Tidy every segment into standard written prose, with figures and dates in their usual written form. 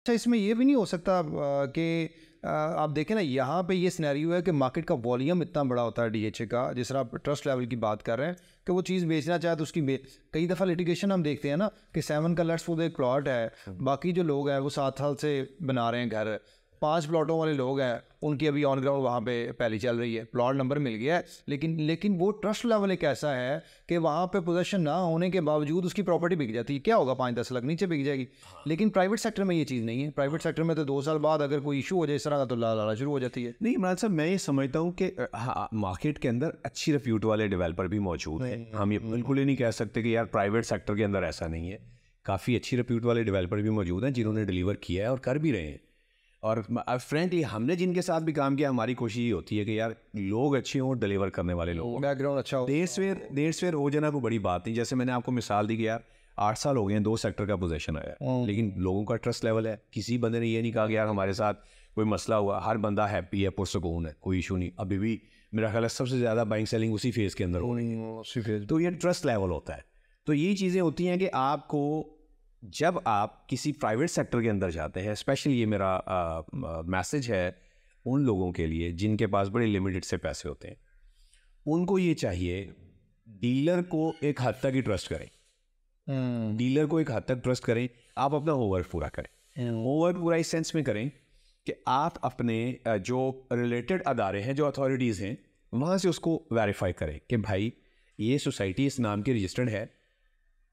अच्छा, इसमें ये भी नहीं हो सकता कि आप देखें ना, यहाँ पे ये सिनेरियो है कि मार्केट का वॉल्यूम इतना बड़ा होता है डीएचए का, जिस तरह आप ट्रस्ट लेवल की बात कर रहे हैं कि वो चीज़ बेचना चाहे तो उसकी कई दफ़ा लिटिगेशन हम देखते हैं ना कि 7 का लेट्स फॉर एक प्लॉट है, बाकी जो लोग हैं वो 7 साल से बना रहे हैं घर, 5 प्लॉटों वाले लोग हैं, उनकी अभी ऑन ग्राउंड वहाँ पे पहली चल रही है, प्लॉट नंबर मिल गया है, लेकिन वो ट्रस्ट लेवल एक ऐसा है कि वहाँ पे पोजीशन ना होने के बावजूद उसकी प्रॉपर्टी बिक जाती है। क्या होगा, 5-10 लाख नीचे बिक जाएगी। लेकिन प्राइवेट सेक्टर में ये चीज़ नहीं है। प्राइवेट सेक्टर में तो 2 साल बाद अगर कोई इशू हो जाए इस तरह का तो लाला शुरू हो जाती है। नहीं इमरान साहब, मैं ये समझता हूँ कि हाँ, मार्केट के अंदर अच्छी रिप्यूट वाले डेवलपर भी मौजूद हैं। हम ये बिल्कुल ही नहीं कह सकते कि यार प्राइवेट सेक्टर के अंदर ऐसा नहीं है। काफ़ी अच्छी रिप्यूट वाले डेवलपर भी मौजूद हैं जिन्होंने डिलीवर किया है और कर भी रहे हैं। और फ्रेंकली हमने जिनके साथ भी काम किया, हमारी कोशिश ये होती है कि यार लोग अच्छे हों, डिलीवर करने वाले लोग, बैकग्राउंड अच्छा हो। देर सवेर हो जाना कोई बड़ी बात नहीं। जैसे मैंने आपको मिसाल दी कि यार 8 साल हो गए हैं, 2 सेक्टर का पोजीशन आया, लेकिन लोगों का ट्रस्ट लेवल है। किसी बंदे ने ये नहीं कहा कि यार हमारे साथ कोई मसला हुआ, हर बंदा हैप्पी है, पुरसकून है, कोई इशू नहीं। अभी भी मेरा ख्याल है सबसे ज़्यादा बाइंग सेलिंग उसी फेज़ के अंदर हो रही है। तो ये ट्रस्ट लेवल होता है। तो ये चीज़ें होती हैं कि आपको जब आप किसी प्राइवेट सेक्टर के अंदर जाते हैं, स्पेशली ये मेरा मैसेज है उन लोगों के लिए जिनके पास बड़े लिमिटेड से पैसे होते हैं, उनको ये चाहिए डीलर को एक हद तक ही ट्रस्ट करें। डीलर को एक हद तक ट्रस्ट करें, आप अपना होमवर्क पूरा करें। होमवर्क पूरा इस सेंस में करें कि आप अपने जो रिलेटेड अदारे हैं, जो अथॉरिटीज़ हैं, वहाँ से उसको वेरीफाई करें कि भाई ये सोसाइटी इस नाम की रजिस्टर्ड है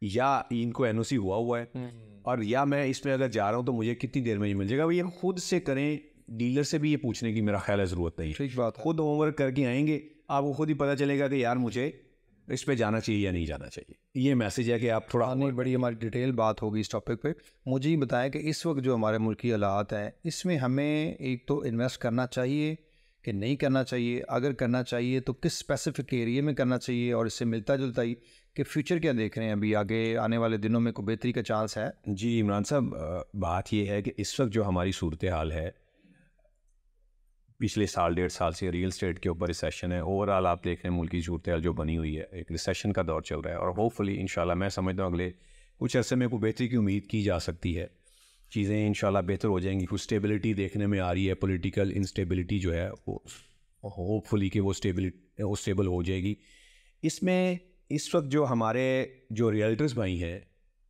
या इनको एनओसी हुआ है, और या मैं इसमें अगर जा रहा हूँ तो मुझे कितनी देर में ये मिल जाएगा। ये खुद से करें, डीलर से भी ये पूछने की मेरा ख्याल है ज़रूरत नहीं है। ठीक बात है। खुद होमवर्क करके आएंगे, आपको खुद ही पता चलेगा कि यार मुझे इस पे जाना चाहिए या नहीं जाना चाहिए। ये मैसेज है कि आप थोड़ा नहीं, बड़ी हमारी डिटेल बात होगी इस टॉपिक पे। मुझे ये बताएं कि इस वक्त जो हमारे मुल्क की हालात हैं, इसमें हमें एक तो इन्वेस्ट करना चाहिए कि नहीं करना चाहिए, अगर करना चाहिए तो किस स्पेसिफिक एरिया में करना चाहिए, और इससे मिलता जुलता ही कि फ्यूचर क्या देख रहे हैं, अभी आगे आने वाले दिनों में कोई बेहतरी का चांस है? जी इमरान साहब, बात ये है कि इस वक्त जो हमारी सूरत हाल है, पिछले साल 1.5 साल से रियल स्टेट के ऊपर रिसेशन है। ओवरऑल आप देख रहे हैं मुल्क की सूरत हाल जो बनी हुई है, एक रिसेशन का दौर चल रहा है, और होपफुली इंशाल्लाह मैं समझता हूँ अगले कुछ अरसे में कोई बेहतरी की उम्मीद की जा सकती है। चीज़ें इंशाल्लाह बेहतर हो जाएंगी। कुछ स्टेबिलिटी देखने में आ रही है, पॉलिटिकल इंस्टेबिलिटी जो है वो होपफुली कि वो स्टेबल हो जाएगी। इसमें इस वक्त जो हमारे जो रियल्टर्स भाई हैं,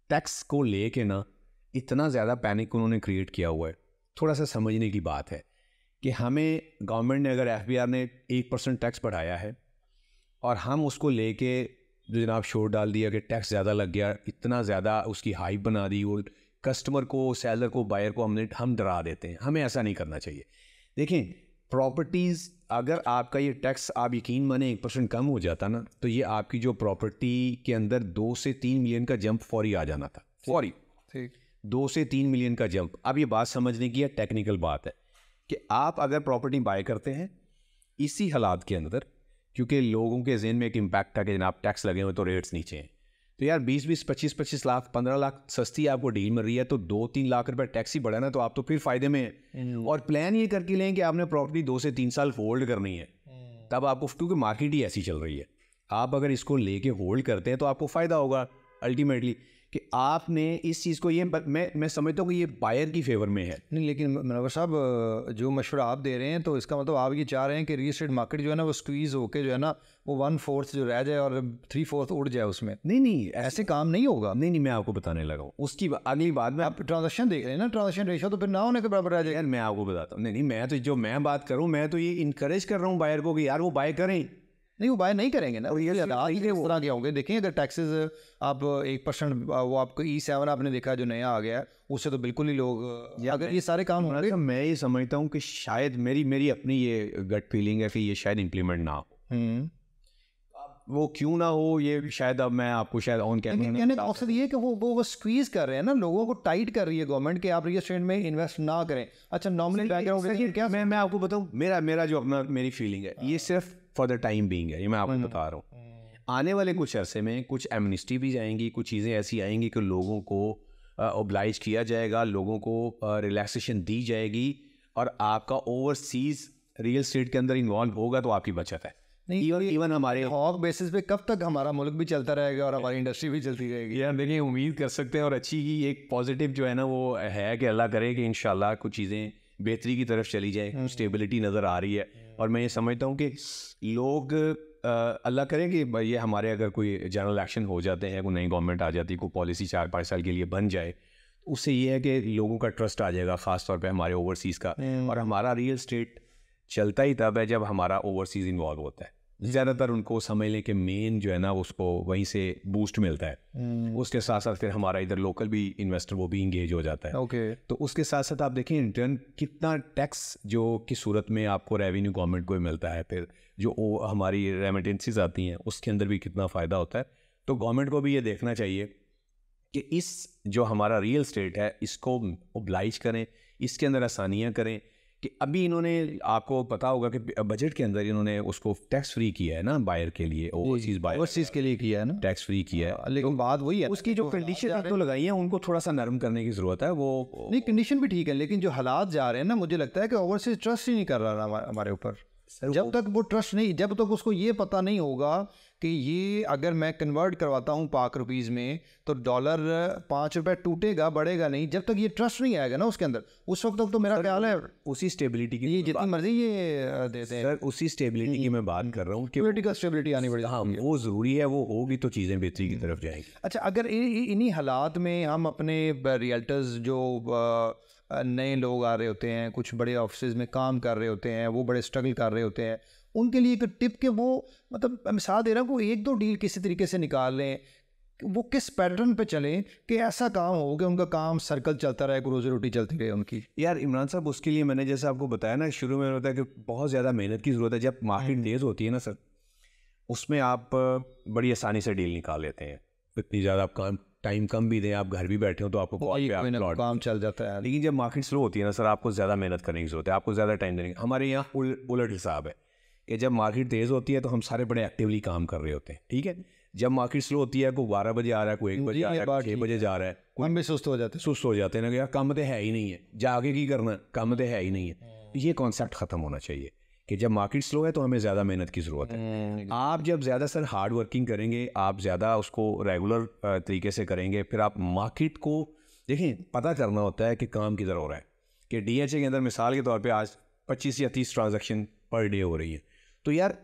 टैक्स को ले के ना इतना ज़्यादा पैनिक उन्होंने क्रिएट किया हुआ है। थोड़ा सा समझने की बात है कि हमें गवर्नमेंट ने अगर एफबीआर ने 1% टैक्स बढ़ाया है और हम उसको लेके जो जनाब शोर डाल दिया कि टैक्स ज़्यादा लग गया, इतना ज़्यादा उसकी हाइप बना दी, और कस्टमर को, सेलर को, बायर को हम डरा देते हैं। हमें ऐसा नहीं करना चाहिए। देखें, प्रॉपर्टीज़ अगर आपका ये टैक्स आप यकीन माने 1% कम हो जाता ना, तो ये आपकी जो प्रॉपर्टी के अंदर 2 से 3 मिलियन का जंप फौरी आ जाना था। फौरी 2 से 3 मिलियन का जंप। अब ये बात समझने की है, टेक्निकल बात है कि आप अगर प्रॉपर्टी बाय करते हैं इसी हालात के अंदर, क्योंकि लोगों के ज़हन में एक इम्पैक्ट था कि जनाब टैक्स लगे हुए तो रेट्स नीचे हैं, तो यार 20-20, 25-25 लाख, 15 लाख सस्ती आपको डील मिल रही है, तो 2-3 लाख रुपए टैक्स ही बढ़ा ना, तो आप तो फिर फ़ायदे में हैं। और प्लान ये करके लें कि आपने प्रॉपर्टी 2 से 3 साल होल्ड करनी है, तब आपको, क्योंकि मार्केट ही ऐसी चल रही है, आप अगर इसको लेके होल्ड करते हैं तो आपको फ़ायदा होगा अल्टीमेटली कि आपने इस चीज़ को, ये मैं समझता हूँ कि ये बायर की फेवर में है। नहीं, लेकिन मनवर साहब जो मशवरा आप दे रहे हैं, तो इसका मतलब आप ये चाह रहे हैं कि रियल एस्टेट मार्केट जो है ना वो स्क्वीज़ होके जो है ना वो 1/4 जो रह जाए और 3/4 उड़ जाए उसमें। नहीं, ऐसे काम नहीं होगा। नहीं, मैं आपको बताने लगा हूँ उसकी अगली बात में। आप ट्रांजेक्शन देख रहे हैं ना, ट्रांजेक्शन रेशो तो फिर ना होने के बराबर रह जाएगा। यार मैं आपको बताता हूँ, नहीं, मैं तो जो मैं बात करूँ, मैं तो ये इनकरेज कर रहा हूँ बायर को कि यार वो बाय करें। नहीं, वो बाय नहीं करेंगे ना, ये इस तरह के होंगे। देखिए, अगर टैक्सेस आप 1% वो आपको E7 आपने देखा जो नया आ गया है, उससे तो बिल्कुल ही लोग, अगर ये सारे काम होंगे, मैं ये समझता हूँ कि शायद मेरी अपनी ये गट फीलिंग है कि ये शायद इम्प्लीमेंट ना हो। वो क्यों ना हो, ये शायद अब मैं आपको शायद ऑन कहने का मकसद ये है कि वो स्क्वीज कर रहे हैं ना, लोगों को टाइट कर रही है गवर्नमेंट कि आप रियल एस्टेट में इन्वेस्ट ना करें। अच्छा, नॉर्मली बैकग्राउंड क्या मैं आपको बताऊँ, मेरा जो अपना मेरी फीलिंग है, ये सिर्फ फॉर द टाइम बीइंग है, ये मैं आपको बता रहा हूँ। आने वाले कुछ अरसे में कुछ एमनिस्टी भी जाएंगी, कुछ चीज़ें ऐसी आएंगी कि लोगों को ओब्लाइज किया जाएगा, लोगों को रिलैक्सेशन दी जाएगी, और आपका ओवरसीज़ रियल एस्टेट के अंदर इन्वॉल्व होगा तो आपकी बचत है। नहीं, इवन हमारे हॉक बेसिस पे कब तक हमारा मुल्क भी चलता रहेगा और हमारी इंडस्ट्री भी चलती रहेगी? यार देखिए, उम्मीद कर सकते हैं, और अच्छी ही एक पॉजिटिव जो है ना वो है कि अल्लाह करे कि इंशाल्लाह कुछ चीज़ें बेहतरी की तरफ चली जाए, स्टेबिलिटी नज़र आ रही है। और मैं ये समझता हूँ कि लोग अल्लाह करे कि ये हमारे अगर कोई जनरल एक्शन हो जाते हैं, कोई नई गवर्नमेंट आ जाती है, कोई पॉलिसी 4-5 साल के लिए बन जाए, उससे ये है कि लोगों का ट्रस्ट आ जाएगा, ख़ास तौर पे हमारे ओवरसीज़ का। और हमारा रियल स्टेट चलता ही तब है जब हमारा ओवरसीज़ इन्वॉल्व होता है। ज़्यादातर उनको समझ लें कि मेन जो है ना उसको वहीं से बूस्ट मिलता है। उसके साथ साथ फिर हमारा इधर लोकल भी इन्वेस्टर वो भी इंगेज हो जाता है। ओके। तो उसके साथ साथ आप देखें रिटर्न कितना टैक्स जो की सूरत में आपको रेवेन्यू गवर्नमेंट को मिलता है, फिर जो हमारी रेमिटेंसीज आती हैं उसके अंदर भी कितना फ़ायदा होता है। तो गवर्नमेंट को भी ये देखना चाहिए कि इस जो हमारा रियल स्टेट है इसको ओब्लाइज करें, इसके अंदर आसानियाँ करें। कि अभी इन्होंने, आपको पता होगा कि बजट के अंदर इन्होंने उसको टैक्स फ्री किया है ना बायर के लिए, ओवरसीज़ के लिए किया है ना, टैक्स फ्री किया है। लेकिन बात वही है, उसकी जो कंडीशन तो लगाई है उनको थोड़ा सा नरम करने की ज़रूरत है। वो नहीं, कंडीशन भी ठीक है, लेकिन जो हालात जा रहे हैं ना, मुझे लगता है कि ओवरसीज़ ट्रस्ट ही नहीं कर रहा हमारे ऊपर। जब तक वो ट्रस्ट नहीं, जब तक उसको ये पता नहीं होगा कि ये अगर मैं कन्वर्ट करवाता हूँ पाक रुपीज़ में तो डॉलर 5 रुपये टूटेगा, बढ़ेगा नहीं, जब तक ये ट्रस्ट नहीं आएगा ना उसके अंदर, उस वक्त तक तो मेरा ख्याल है उसी स्टेबिलिटी की, ये जितनी मर्जी ये देते हैं सर, उसी स्टेबिलिटी की मैं बात कर रहा हूँ कि पॉलिटिकल स्टेबिलिटी आनी पड़ेगी। हाँ, वो ज़रूरी है, वो होगी तो चीज़ें बेहतरी की तरफ जाएंगी। अच्छा, अगर इन्हीं हालात में हम अपने रियल्टर्स जो नए लोग आ रहे होते हैं, कुछ बड़े ऑफिस में काम कर रहे होते हैं, वो बड़े स्ट्रगल कर रहे होते हैं, उनके लिए एक टिप के वो, मतलब मैं मिसाल दे रहा हूँ, कोई 1-2 डील किसी तरीके से निकाल लें, वो किस पैटर्न पे चलें कि ऐसा काम हो कि उनका काम सर्कल चलता रहे, रोजी रोटी चलती रहे उनकी। यार इमरान साहब, उसके लिए मैंने जैसे आपको बताया ना शुरू में, होता है कि बहुत ज़्यादा मेहनत की ज़रूरत है। जब मार्केट तेज़ होती है ना सर, उसमें आप बड़ी आसानी से डील निकाल लेते हैं। इतनी ज़्यादा आप टाइम कम भी दें, आप घर भी बैठे हो तो आपको कॉल पे आप काम चल जाता है। लेकिन जब मार्केट स्लो होती है ना सर, आपको ज़्यादा मेहनत करने की ज़रूरत है, आपको ज़्यादा टाइम देने की। हमारे यहाँ उलट हिसाब है कि जब मार्केट तेज़ होती है तो हम सारे बड़े एक्टिवली काम कर रहे होते हैं, ठीक है। जब मार्केट स्लो होती है, कोई 12 बजे आ रहा है, कोई 1 बजे आ रहा है, कोई 6 बजे जा रहा है, हम भी सुस्त हो जाते हैं ना, यार काम तो है ही नहीं है, जाके की करना, काम तो है ही नहीं है। ये कॉन्सेप्ट ख़त्म होना चाहिए कि जब मार्केट स्लो है तो हमें ज़्यादा मेहनत की ज़रूरत है। आप जब ज़्यादा सर हार्ड वर्किंग करेंगे, आप ज़्यादा उसको रेगुलर तरीके से करेंगे, फिर आप मार्केट को देखें, पता करना होता है कि काम किधर हो रहा है। कि DHA के अंदर मिसाल के तौर पे आज 25 या 30 ट्रांजैक्शन पर डे हो रही है, तो यार